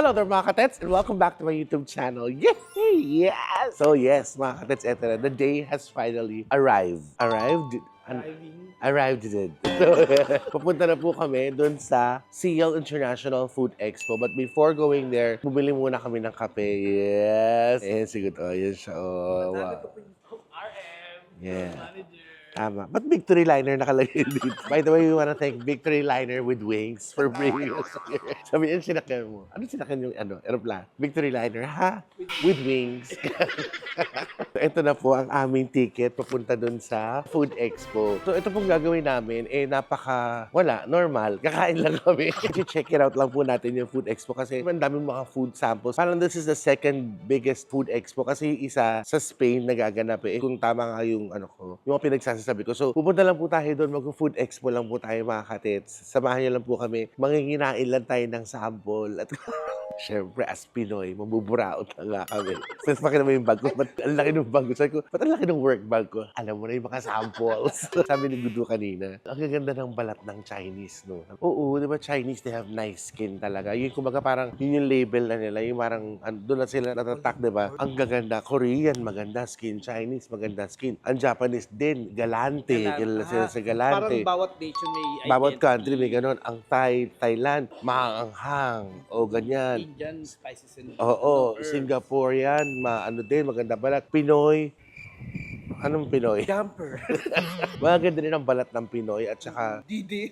Hello there mga katets and welcome back to my YouTube channel. Yay! Yes! So yes mga katets, eto na. The day has finally arrived. Arrived din. So, papunta na po kami doon sa CL International Food Expo. But before going there, bumili muna kami ng kape. Yes! Ayan, siguro. Oh, yan siya. Oh, wow. Yeah. Tama. Ba't Victory Liner nakalagay dito? By the way, we wanna thank Victory Liner with Wings for bringing us here. Sabi yan, sinakyan mo. Ano sinakyan yung aeroplano? Victory Liner, ha? With Wings. Ito na po ang aming ticket papunta dun sa Food Expo. So ito pong gagawin namin, normal. Kakain lang kami. Check it out lang po natin yung Food Expo kasi ang daming mga food samples. Parang this is the second biggest Food Expo kasi isa sa Spain nagaganap eh. Kung tama nga yung yung mga pinagsasabi ko. So pupunta lang po tayo doon, mag-Food Expo lang po tayo mga katets. Samahan niyo lang po kami. Manginginain lang tayo ng sample. At siyempre, as Pinoy, mabuburaot na nga kami. Since makita mo yung bag ko, ba't ang laki ng bag ko? Sabi ko, ba't ang laki ng work bag ko? Alam mo na yung mga samples. Sabi ni Gudu kanina, ang gaganda ng balat ng Chinese, no? Oo, di ba Chinese, they have nice skin talaga. Yung kumbaga parang, yun yung label na nila, yung parang, doon na sila natatak, di ba? Ang gaganda, Korean, maganda skin. Chinese, maganda skin. Ang Japanese din, galante. Kilala sila sa galante. Parang bawat nation may identity. Bawat country may ganon. Ang Thailand, maanghang. O ganyan. Indian, spices and Oo, herbs. Singaporean, din, maganda balat. Pinoy, anong Pinoy? Jumper. Maganda rin ang balat ng Pinoy at saka, Didi,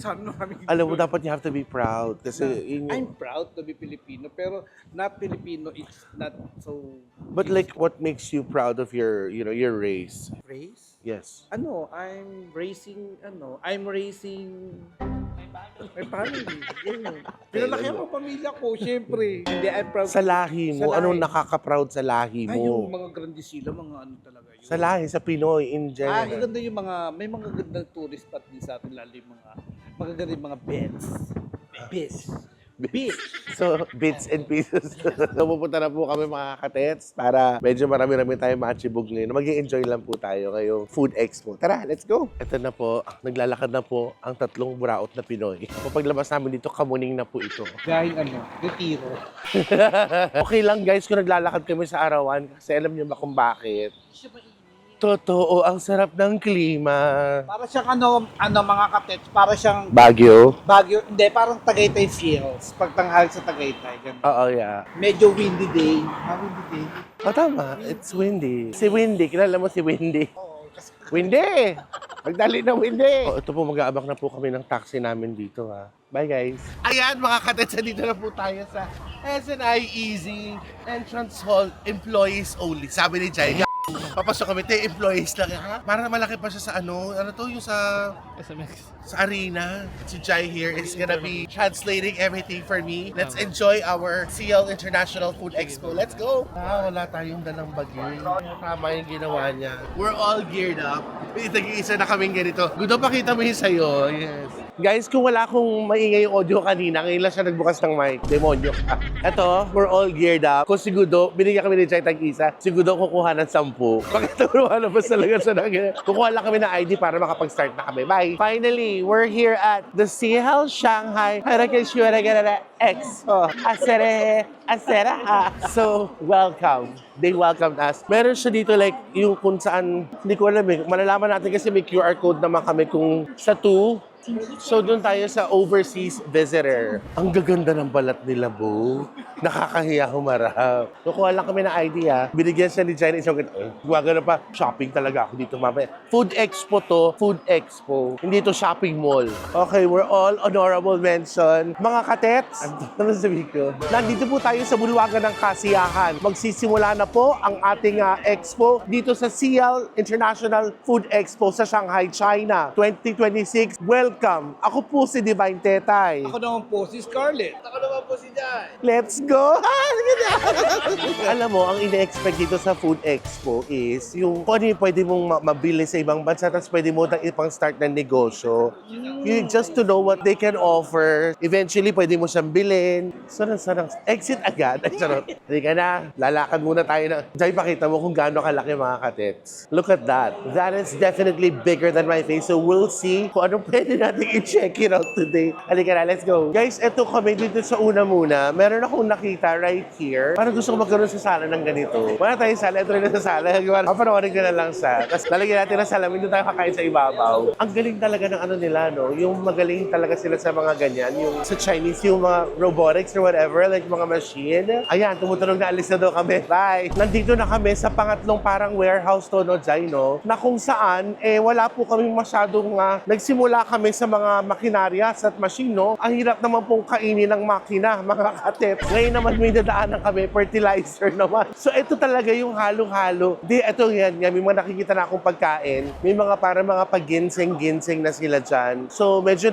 sana namin. alam mo, dapat you have to be proud kasi yun I'm yung, proud to be Filipino, pero not Filipino, it's not so... but like, what makes you proud of your, your race? Race? Yes. I'm raising my family. Yan. Pinalaki ang pamilya ko, syempre. Hindi, I'm proud. Sa lahi mo, Sa lahi. anong nakaka-proud sa lahi Ay, yung mo? mga grandisila, mga ano talaga yun. Sa lahi, sa Pinoy, in general. Ganda yung may mga gandang tourist spot din sa atin, lalo yung mga magaganda yung mga beds. Beach. So, bits and pieces. So, pupunta na po kami mga katets para medyo marami-rami tayo machibog ngayon. Mag-i-enjoy lang po tayo ngayong Food Expo. Tara, let's go! Ito na po, naglalakad na po ang tatlong buraot na Pinoy. Paglabas namin dito, kamuning na po ito. Dahil retiro. Okay lang guys kung naglalakad kami sa arawan kasi alam niyo ba kung bakit? Totoo, ang sarap ng klima. Para siyang mga katets, para siyang Baguio? Baguio, hindi, parang Tagaytay feels. Pagtanghal sa Tagaytay, ganun. Oo, yeah. Medyo windy day. Windy day. Oh, tama. It's windy. Si Windy, kilala mo si Windy? Oo, kasi Windy! Magdali na Windy! Oh, ito po, mag-aabak na po kami ng taxi namin dito, ha. Bye, guys. Ayan, mga katets, dito na po tayo sa SNI Easy Entrance Hall Employees Only. Sabi ni Jai, papasok kami, employees lang, ha? Para malaki pa siya sa yung sa arena. Si Jai here is gonna be translating everything for me. Let's enjoy our CL International Food Expo. Let's go! Wala tayong dalang bagyo. Tama yung ginawa niya. We're all geared up. Tag-iisa na kaming ganito. Gusto pakita mo yung sa'yo. Yes. Guys, kung wala akong maingay yung audio kanina, ngayon lang siya nagbukas ng mic. Demonyo ka. Ito, we're all geared up. Kung si Gudo, binigyan kami ni Jai tag-isa. Si Gudo kukuha ng 10. Bakit lumalabas talaga siya ng ganyan? Kukuha lang kami ng ID para makapag-start na kami. Bye! Finally, we're here at the CL Shanghai Expo. So, welcome. They welcomed us. Meron siya dito like yung kung saan, hindi ko alam eh. Malalaman natin kasi may QR code naman kami kung sa 2. So, doon tayo sa overseas visitor. Ang gaganda ng balat nila, Bo. Nakakahiya humarap. Kukuha lang kami ng idea. Binigyan siya ni Jenny. Gumagano pa. Shopping talaga ako dito mamaya. Food Expo to. Food Expo. Hindi to shopping mall. Okay, we're all honorable mention. Mga katets, ano sabihin ko? Nandito po tayo sa bulwagan ng kasiyahan. Magsisimula na po ang ating expo dito sa CL International Food Expo sa Shanghai, China. 2026. Welcome. Ako po si Divine Tetay. ako naman po si Scarlett. Ako naman po si Jai. Let's go! Sige Alam mo, ang ine-expect dito sa Food Expo is yung kung ano yung pwede mong mabili sa ibang bansa tapos pwede mo ipang start ng negosyo. You just to know what they can offer. Eventually, pwede mo siyang bilhin. Sarang. Exit agad. Ay, charot. Hindi ka na. Lalakad muna tayo na. Diyan, pakita mo kung gaano kalaki mga katets. Look at that. That is definitely bigger than my face. So we'll see kung anong pwede natin i-check it out today. Halika na, let's go. Guys, eto kami dito sa una muna. Meron akong nakita right here. Parang gusto ko magkaroon sa sala ng ganito. Wala tayong sala. Ito rin na sa sala. Papanoorin ko na lang sa. Tapos lalagyan natin ng salamin. Doon tayo kakain sa ibabaw. Ang galing talaga ng ano nila, no? Yung magaling talaga sila sa mga ganyan. Yung sa Chinese, yung mga robotics or whatever, like mga machine. Ayan, tumutunog na, alis na daw kami. Bye! Nandito na kami sa pangatlong parang warehouse to, no, Jai, no? Na kung saan, wala po kami masyadong nagsimula kami sa mga makinaryas at machine, no? Ang hirap naman pong kainin ng makina, mga katep. Ngayon naman may dadaanan kami, fertilizer naman. So, ito talaga yung halo-halo. Ito yan, may mga nakikita na akong pagkain. May mga para mga pag-ginseng-ginseng na sila dyan. So, medyo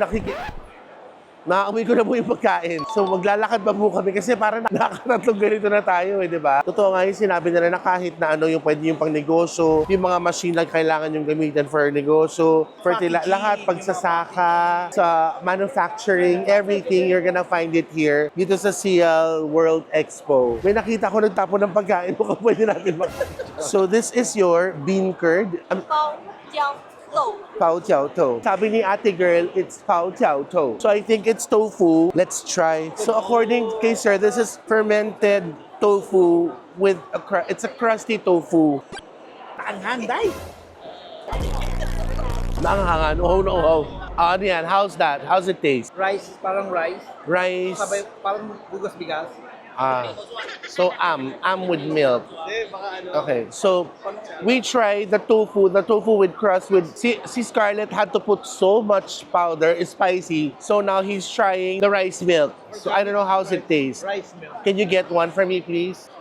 Nakaamoy ko na po yung pagkain. So, maglalakad pa po kami kasi parang nakakatatlong ganito na tayo, di ba? Totoo nga yung sinabi nila na kahit na ano yung pwede yung pang-negosyo, yung mga machine na kailangan yung gamitin for negosyo, lahat, pagsasaka, sa manufacturing, everything, you're gonna find it here dito sa Sial World Expo. May nakita ko nagtapon ng pagkain, baka pwede natin So, this is your bean curd. Pao Jiao Tou. Sabi ni ate girl, it's Pao Jiao Tou. So I think it's tofu. Let's try. So according kay sir, this is fermented tofu with it's a crusty tofu. Naanghan, day. Naanghangan. Oh no, oh. Ano yan? How's that? How's it taste? Rice, parang rice. Rice. Sabay, parang bugas-bigas. So with milk. Okay, so we tried the tofu with crust with, see Scarlett had to put so much powder, it's spicy. So now he's trying the rice milk. So I don't know how's it taste. Rice milk. Can you get one for me, please?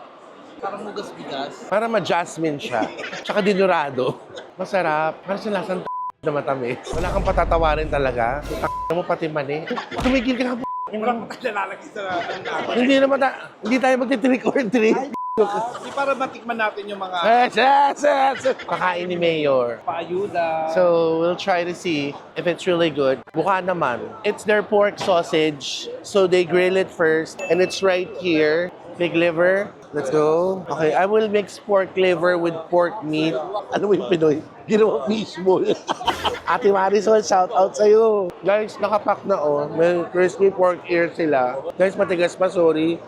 Parang bugas-bigas. Para ma-jasmine siya. Tsaka dinurado. Masarap. Parang siya lasang na matamis. Wala kang patatawarin talaga. Mo pati mani. Tumigil ka na. Parang lalaki sa natin. Hindi tayo magti-trick or treat. Di para matikman natin yung mga Kakain ni Mayor. paayuda. So, we'll try to see if it's really good. Mukha naman. It's their pork sausage. So, they grill it first. And it's right here. Pig liver. Let's go. Okay, I will mix pork liver with pork meat. Ano mo yung Pinoy? Ginawa mismo. Ate Marisol, shout out sa'yo. Guys, nakapack na oh. May crispy pork ear sila. Guys, matigas pa, sorry.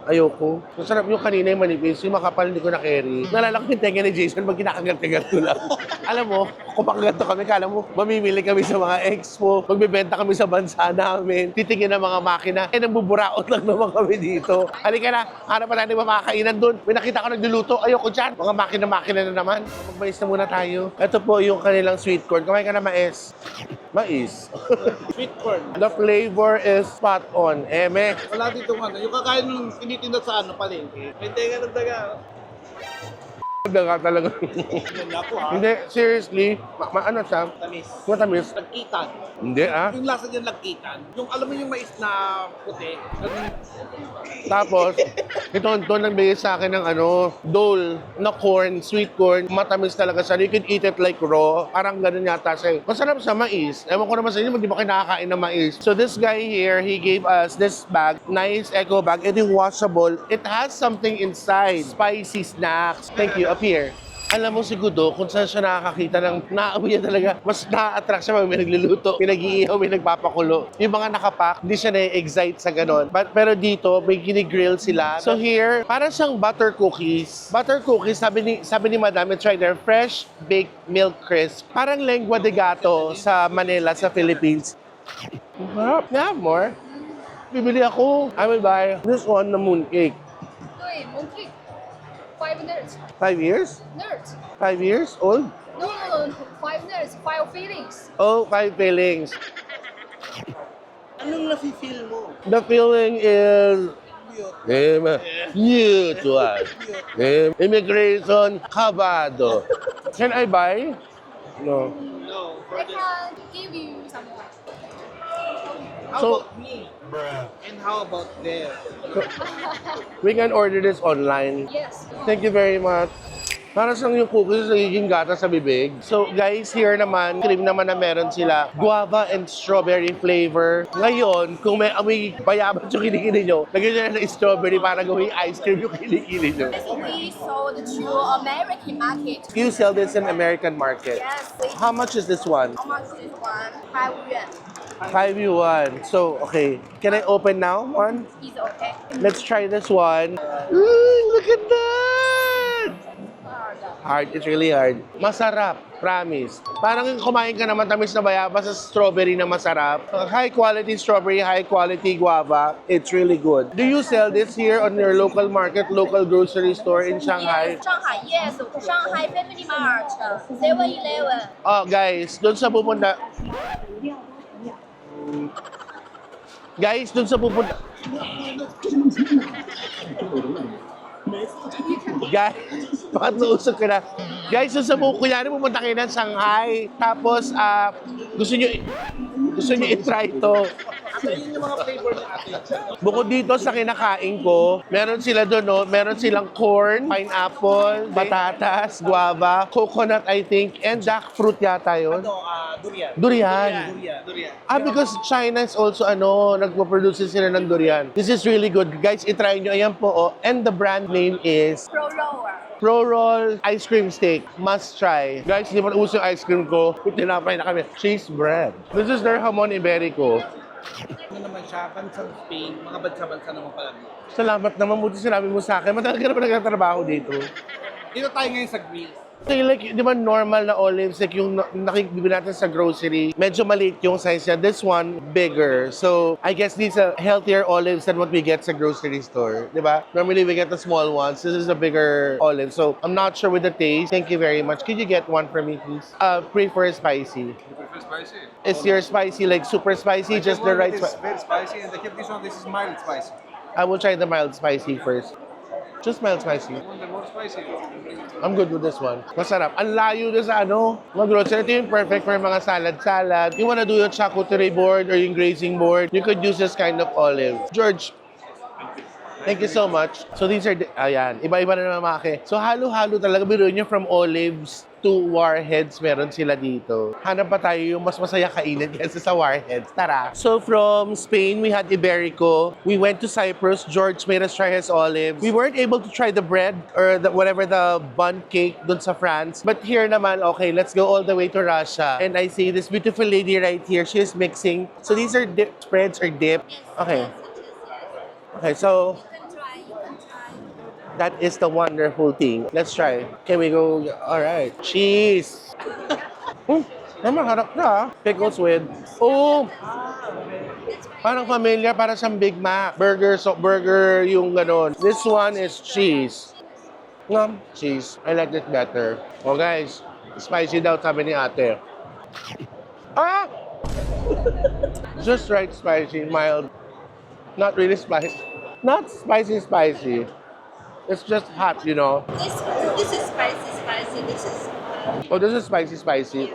Ayoko. Masarap yung kanina yung manipis, yung makapal hindi ko na-carry. Nalala ko yung tenga ni Jason, mag kinakagat-kagat ko lang. Alam mo, kung makaganto kami, kala mo, mamimili kami sa mga expo, magbibenta kami sa bansa namin, titingin ng mga makina, nagbuburaot lang naman kami dito. Halika na, hanap pa natin makakainan doon. May nakita ko nagluluto, ayoko dyan. Mga makina na naman. Magmais na muna tayo. Ito po yung kanilang sweet corn. Kumain ka na mais. Mais. Sweet corn. The flavor is spot on. Eme. Wala dito ano. Yung kakain ng tinitinda sa ano, palengke. May tenga ng daga. Daga talaga. Yan ako ha. Hindi, seriously. Ano siya? Tamis. Matamis. Lagkitan. Hindi Yung lasa niyan lagkitan. Yung alam mo yung mais na puti. Tapos, ito nagbigay sa akin ng dole na corn, sweet corn. Matamis talaga siya. You can eat it like raw. Parang ganun yata siya. Masarap sa mais. Ewan ko naman sa inyo, hindi ba kayo nakakain ng mais? So this guy here, he gave us this bag. Nice eco bag. Ito yung washable. It has something inside. Spicy snacks. Thank you. Up here. Alam mo si Gudo, kung saan siya nakakakita ng naamoy niya talaga, mas na-attract siya pag may nagluluto, pinag-iihaw, may nagpapakulo. Yung mga nakapack, hindi siya na-excite sa ganon. Pero dito, may ginigrill sila. So here, parang siyang butter cookies. Butter cookies, sabi ni Madam, it's right there, fresh baked milk crisp. Parang lengua de gato sa Manila, sa Philippines. Yeah, more. Bibili ako. I will buy this one na mooncake. 对，mooncake 5 nerds. 5 years? Nerds. 5 years old? No, 5 nerds. 5 feelings. Oh, 5 fillings. Anong nafe-feel mo? The filling is mutual. Immigration Cabado. Can I buy? No. No. I can give you some. How So- about me? And how about there? We can order this online. Yes. Thank you very much. Para sa yung cookies nagiging gata sa bibig. So guys, here naman, cream naman na meron sila. Guava and strawberry flavor. Ngayon, kung may amoy bayabas yung kilikili nyo, lagyan nyo na ng strawberry para gawing ice cream yung kilikili nyo. We sold to American market. You sell this in American market. Yes, we How much is this one? how much is this one? 5 yuan. 5 yuan. So, okay. Can I open now one? Is okay. Let's try this one. Ooh, look at that! Hard. It's really hard. Masarap. Promise. Parang yung kumain ka na matamis na bayabas sa strawberry na masarap. High quality strawberry, high quality guava. It's really good. Do you sell this here on your local market, local grocery store in Shanghai? Yes, Shanghai. Yes, Shanghai Family Mart, 7-Eleven. Oh, guys, doon sa pupunta... Guys, doon sa pupunta... Guys, bakit nausog ka na? Guys, doon sa kunyari pupunta kayo ng Shanghai. Tapos, gusto nyo i-try to. So, yun yung mga flavor na atin. Bukod dito sa kinakain ko, meron sila doon, no? Meron silang corn, pineapple, batatas, guava, coconut, I think, and jackfruit yata yun. Durian. Durian. Durian. Because China is also, nagpo-produce sila ng durian. This is really good. Guys, itry nyo. Ayan po, oh. And the brand name is Pro Roller. Pro Roll Ice Cream Steak. Must try. Guys, hindi pa uso yung ice cream ko. Tinapay na kami. Cheese bread. This is their jamon iberico. Ano naman siya, bansang Spain, mga bansa-bansa naman pala. Salamat naman. Buti sinabi mo sa akin. Matagal ka na pa nagtatrabaho dito. Dito tayo ngayon sa Greece. So, like, di ba normal na olives, like yung nakikibili natin sa grocery, medyo maliit yung size niya. This one, bigger. So, I guess these are healthier olives than what we get sa grocery store. Di ba? Normally, we get the small ones. This is a bigger olive. So, I'm not sure with the taste. Thank you very much. Could you get one for me, please? Prefer spicy. You prefer spicy? Is your spicy like super spicy? Just the right This is spicy? very spicy, and I keep this one. This is mild spicy. I will try the mild spicy first. Just mild spicy. You want the more spicy? I'm good with this one. Masarap. Ang layo na sa mag-grocery. Ito yung perfect for mga salad-salad. You wanna do yung charcuterie board or yung grazing board, you could use this kind of olive. George, thank you so much. So these are, ayan, iba-iba na naman mga So halo-halo talaga. Biro nyo from olives to warheads, meron sila dito. Hanap pa tayo yung mas masaya kainin kaysa sa warheads. Tara! So from Spain, we had Iberico. We went to Cyprus. George made us try his olives. We weren't able to try the bread or whatever the bun cake dun sa France. But here naman, okay, let's go all the way to Russia. And I see this beautiful lady right here. She's mixing. So these are dip spreads or dip. Okay. Okay, so that is the wonderful thing. Let's try. Can we go? All right. Cheese. Harap na. Pickles with. Oh! Parang familiar, para siyang Big Mac. Burger yung ganon. This one is cheese. Cheese. I like this better. Oh guys, spicy daw sabi ni ate. Ah! Just right spicy, mild. Not really spicy. Not spicy. It's just hot, This is spicy. This is Oh, this is spicy.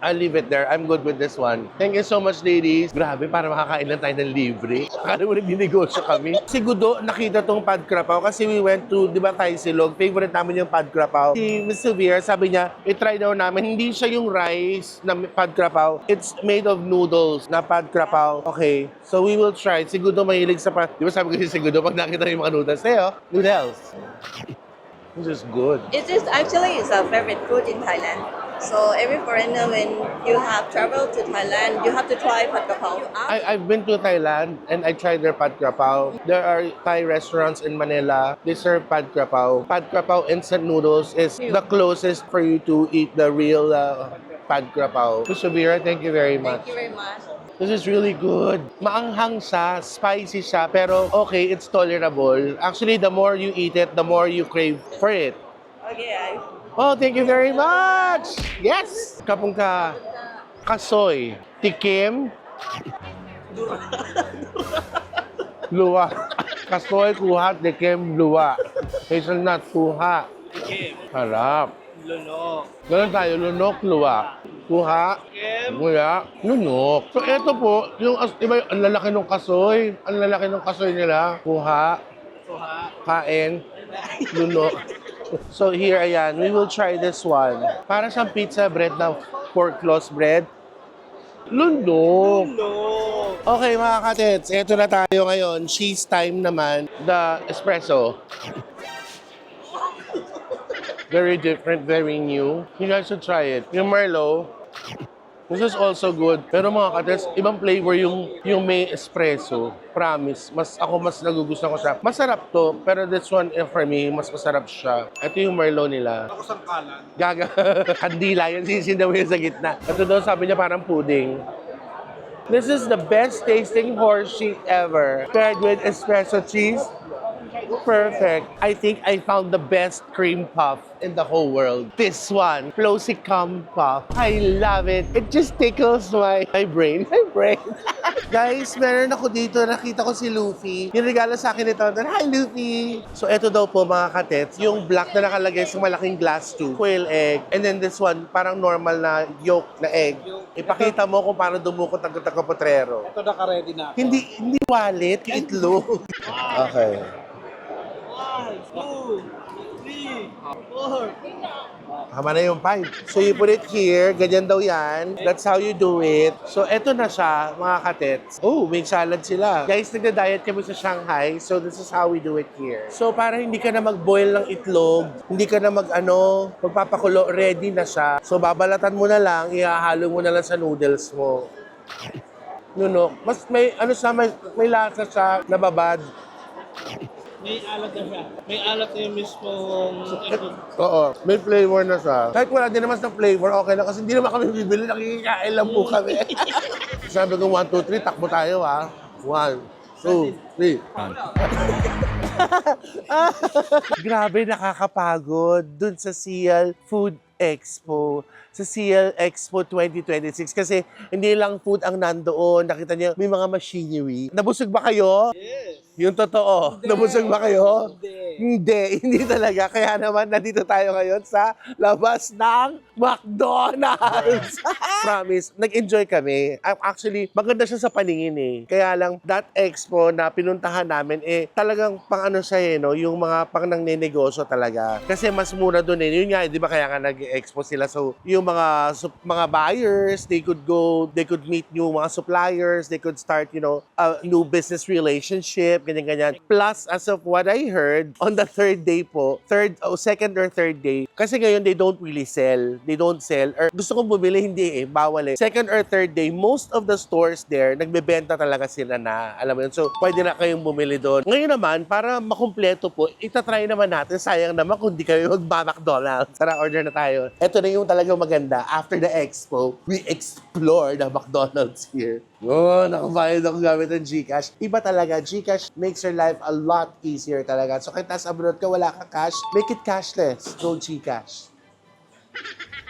I'll leave it there. I'm good with this one. Thank you so much, ladies. Grabe, para makakain lang tayo ng libre. Akala mo nagninegosyo kami. Si Gudo, nakita tong pad krapaw kasi we went to, di ba tayo silog? Favorite namin yung pad krapaw. Si Miss Sylvia, sabi niya, i-try daw namin. Hindi siya yung rice na pad krapaw. It's made of noodles na pad krapaw. Okay, so we will try. Si Gudo mahilig sa pad. Di ba sabi ko si Gudo, pag nakita yung mga noodles, noodles. This is good. It is actually is a favorite food in Thailand. So every foreigner, when you have traveled to Thailand, you have to try pad krapao. I've been to Thailand and I tried their pad krapao. There are Thai restaurants in Manila. They serve pad krapao. Pad krapao instant noodles is the closest for you to eat the real pad krapao. So Shavira, thank you very much. Thank you very much. This is really good. Maanghang siya, spicy siya, pero okay, it's tolerable. Actually, the more you eat it, the more you crave for it. Okay, Oh, thank you very much! Yes! Kapong kasoy, tikim, luwa. Kasoy, kuha, tikim, luwa. Hazelnut, kuha. Tikim. Harap. Lunok. Ganun tayo, lunok, luwa. Kuha, Tikim. Wala. Lunok. So, ito po, yung, iba, ang lalaki ng kasoy. Ang lalaki ng kasoy nila. Kuha. Kain. Lunok. So, here, ayan. We will try this one. Para siyang pizza bread na pork loss bread. Lunok. Okay, mga katets. Ito na tayo ngayon. Cheese time naman. The espresso. Very different, very new. You guys should try it. Yung Merlot, this is also good. Pero mga katets, ibang flavor yung may espresso. Promise. Ako mas nagugustuhan ko siya. Masarap to, pero this one, for me, mas masarap siya. Ito yung Merlot nila. Ako sangkalan. Gaga. Kandila, yan sisindaw mo yun sa gitna. Ito daw, sabi niya parang pudding. This is the best tasting horseshit ever. Paired with espresso cheese. Perfect. I think I found the best cream puff in the whole world. This one, Flossicum Puff. I love it. It just tickles my brain. My brain. Guys, meron ako dito. Nakita ko si Luffy. Yung regalo sa akin ito. Hi, Luffy! So, ito daw po mga katets. Yung black na nakalagay sa malaking glass tube. Quail egg. And then this one, parang normal na yolk na egg. Ipakita mo kung paano dumukot ang taga-potrero. Ito naka-ready na ako. Hindi wallet, yung itlog. Okay. 1, 2, 3, 4. Tama na yung 5. So you put it here, ganyan daw yan. That's how you do it. So eto na siya, mga katets. Oh, may salad sila. Guys, nagda-diet kami sa Shanghai, so this is how we do it here. So para hindi ka na mag-boil ng itlog, hindi ka na magpapakulo, ready na siya. So babalatan mo na lang, ihahalo mo na lang sa noodles mo. Mas may may lasa siya, nababad. May alat na siya. May alat na yung mismong... Oo, may flavor na siya. Kahit wala din naman ng flavor, okay na. Kasi hindi naman kami bibili, nakikikain lang po kami. Sabi ko, 1, 2, 3, takbo tayo ha. 1, 2, 3. Grabe, nakakapagod dun sa Sial Food Expo. Sa Sial Expo 2026. Kasi hindi lang food ang nandoon. Nakita niyo, may mga machinery. Nabusog ba kayo? Yes. Yung totoo. Nabusog ba kayo? Hindi talaga. Kaya naman, nandito tayo ngayon sa labas ng McDonald's. Promise, nag-enjoy kami. Actually, maganda siya sa paningin eh. Kaya lang, that expo na pinuntahan namin talagang pang ano siya no? Yung mga pang nangnenegosyo talaga. Kasi mas mura doon eh. Yun nga, di ba kaya nga nag-expo sila. So, yung mga buyers, they could meet new mga suppliers, they could start, a new business relationship, ganyan-ganyan. Plus, as of what I heard, on the third day po, second or third day, kasi ngayon they don't really sell. They don't sell. Or gusto kong bumili, hindi bawal eh. Second or third day, most of the stores there, nagbebenta talaga sila na. Alam mo yun? So, pwede na kayong bumili doon. Ngayon naman, para makumpleto po, itatry naman natin. Sayang naman kung di kayo magba-McDonald's. Tara, order na tayo. Ito na yung talagang maganda. After the expo, we explore the McDonald's here. Oh, nakabayad ako gamit ng GCash. Iba talaga. GCash makes your life a lot easier talaga. So, kahit nasa abroad ka, wala ka cash, make it cashless. Go GCash.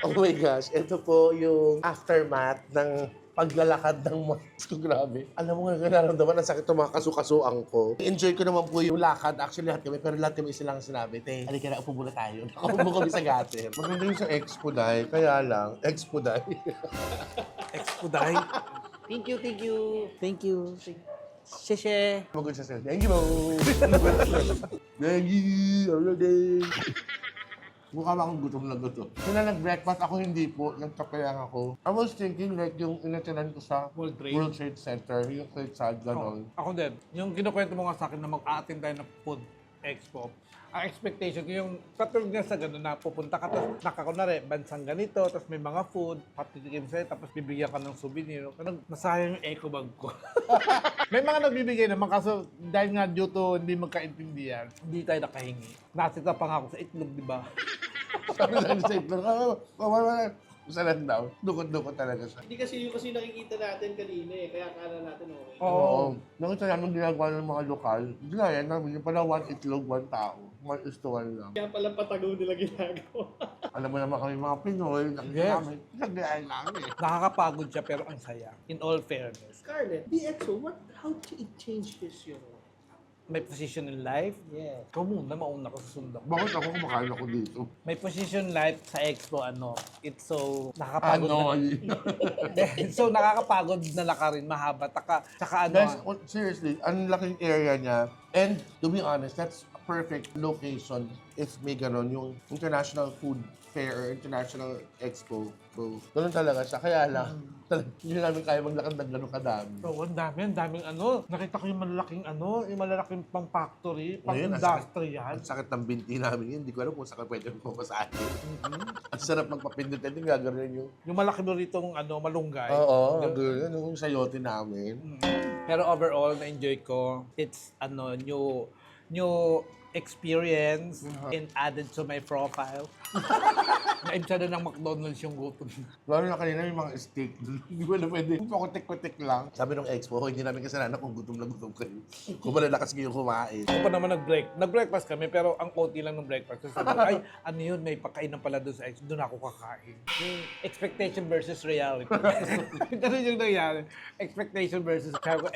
Oh my gosh. Ito po yung aftermath ng paglalakad ng mga... Grabe. Alam mo nga, nararamdaman ang sakit ng mga kasukasuan ko. Enjoy ko naman po yung lakad. Actually, lahat kami. Pero lahat kami isa lang sinabi, te, halika na, upo muna tayo. Nakaupo kami sa gater. Maganda yung sa Expo Day. Kaya lang, Expo Day. Expo Day. Thank you. Thank you. Sheshe. Magod siya sa'yo. Thank you, bro. Thank you. Already. Mukha ba akong gutom na gutom? Sila nag-breakfast, ako hindi po. Nagkape lang ako. I was thinking like yung inatinan ko sa World Trade Center, yung third side, gano'n. Ako din. Yung kinukwento mo nga sa akin na mag-a-attend tayo ng food expo, ang expectation ko yung katulad nga sa gano'n na pupunta ka, tapos nakakunwari, bansang ganito, tapos may mga food, patitikim sa'yo, tapos bibigyan ka ng souvenir. Parang nasayang yung eco bag ko. May mga nagbibigay naman, kaso dahil nga due to hindi magkaintindihan, hindi tayo nakahingi. Nasita pa nga ako sa itlog, di ba? Sabi sa center, Salan daw. Dukot-dukot talaga siya. Hindi kasi yung nakikita natin kanina eh, kaya akala natin okay. Oo. Nakita namin ginagawa ng mga lokal. Ginaya namin yung pala one itlog, one tao. 1:1 lang. Kaya pala patago nila ginagawa. Alam mo naman kami mga Pinoy, namin. Nagdayay namin eh. Nakakapagod siya pero ang saya. In all fairness. Scarlett, DXO, how it changed his, may position in life. Yes. Ikaw muna, mauna ka sa sundak. Bakit ako kumakain ako dito? May position life sa expo, it's so nakakapagod Ano? so nakakapagod na lakarin, mahaba. Tsaka Guys, seriously, ang laking area niya. And to be honest, that's a perfect location if may ganon yung International Food Fair or International Expo. So, ganun talaga siya. Kaya lang, hindi namin kaya maglakad ng ganun kadami. So, ang daming Nakita ko yung malalaking pang factory, pang Ngayon, industrial. Ang sakit ng binti namin yun. Hindi ko alam kung saan ka pwede pumasahin. Ang sarap magpapindot. Hindi gagawin yung... Yung malaki mo ritong malunggay. Oo, gano'n yung sayote namin. Pero overall, na-enjoy ko. It's new experience and added to my profile. Naimsa na ng McDonald's yung gutom. Lalo na kanina may mga steak doon. Hindi mo na pwede. Pakutik-kutik lang. Sabi ng expo, hindi namin kasalanan kung gutom na gutom kayo. Kung malalakas kayo kumain. Ako pa naman nag-breakfast kami, pero ang konti lang ng breakfast. Sabi ko, ay, ano yun, may pagkainan pala doon sa expo. Doon ako kakain. Yung expectation versus reality. Ganun yung nangyari. Expectation versus, sabi ko,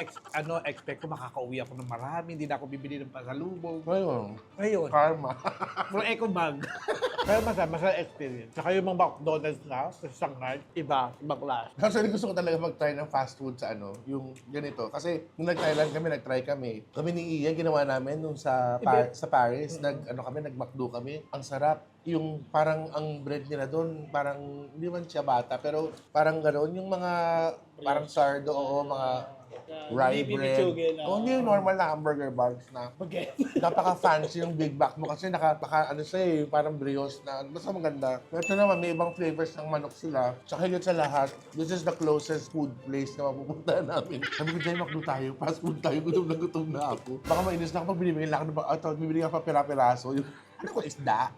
expect ko makakauwi ako ng marami, hindi na ako bibili ng pasalubong. Ngayon, Karma. from eco bag. Pero masaya experience. Saka yung mga McDonald's na sa Shanghai, ibang klase. Actually, gusto ko talaga mag-try ng fast food sa yung ganito. Kasi nung nag-Thailand kami, nag-try kami. Kami ni Iya, ginawa namin nung sa Paris. Nag-McDo kami. Ang sarap. Yung parang ang bread nila doon, parang hindi man siya bata, pero parang gano'n. Yung mga parang sardo o mga rye bread. O hindi yung normal na hamburger buns na. Napaka-fancy yung Big Mac mo kasi parang brioche na. Basta maganda. Pero ito naman, may ibang flavors ng manok sila. Tsaka higit sa lahat, this is the closest food place na mapupuntahan namin. Sabi ko, Jay, McDo tayo. Fast food tayo. Gutom na ako. Baka mainis na kapag binibigyan lang ako bibili ka pa pira-piraso. Ano ko isda?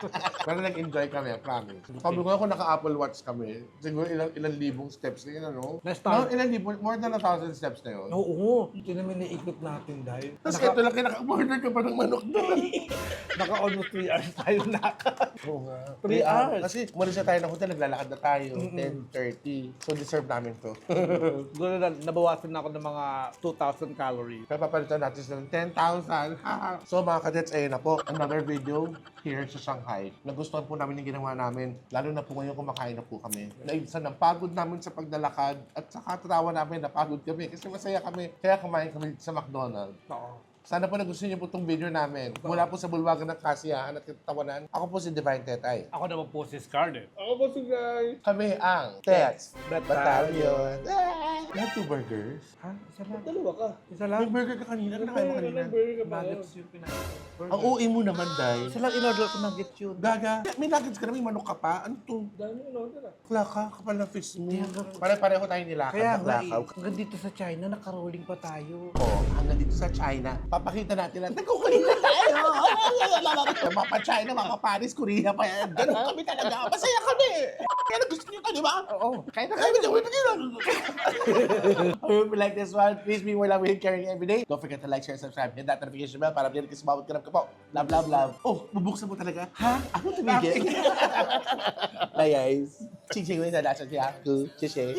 Pero nag-enjoy kami, promise. Sabi ko naka-Apple Watch kami. Siguro ilang libong steps na yun, ano? Ilang libong, more than 1,000 steps na yun. Oo. Ito naman naikot natin dahil. Tapos ito lang, kinaka-order ka pa ng manok doon. Naka-almost 3 hours tayo Oo nga. 3 hours. Kasi umalis na tayo ng hotel, naglalakad na tayo. 10:30. So deserve namin to. Siguro nabawasan na ako ng mga 2,000 calories. Kaya papalitan natin sila ng 10,000. So mga kadets, ayun na po. Another video here sa Shanghai. Nagustuhan po namin yung ginawa namin. Lalo na po ngayon kumakain na po kami. Naibsan ng pagod namin sa paglalakad at saka tatawa namin na pagod kami kasi masaya kami. Kaya kumain kami sa McDonald's. Oo. Sana po nagustuhan niyo po itong video namin. Mula po sa bulwagan ng kasiyahan at katawanan. Ako po si Divine Tetay. Ako naman po si Scarlett. Ako po si Guy. Kami ang Tets Battalion. Battalion. You have 2 burgers? Ha? Isa lang. Dalawa ka. Isa lang. May burger ka kanina. Ano nakain mo kanina? Burger ka pa. Nuggets yung pinain. Ang OA mo naman, Day. Isa lang in-order ko nuggets yun. Gaga. May nuggets ka na, may manok ka pa. Ano to? Dami yung order ah. Wala ka, kapal na fish mo. Pare-pareho tayo nilakad. Kaya nga naglakaw. hanggang dito sa China, naka-rolling pa tayo. Oo, hanggang dito sa China. Papakita natin na nagkukulit na tayo. Mga pa-China, mga pa-Paris, Korea pa yan. Ganun kami talaga. Masaya kami. Kaya gusto nyo ka, di ba? Oo. Kaya na kami. I hope you like this one. Please be more loving and caring every day. Don't forget to like, share, subscribe, hit that notification bell para update kasi bawat kanap ka po. Love, love, love. Oh, bubuksan mo talaga. Ha? Ano tumigil? Bye guys. Ching-ching mo yung nalasan siya. Ching-ching.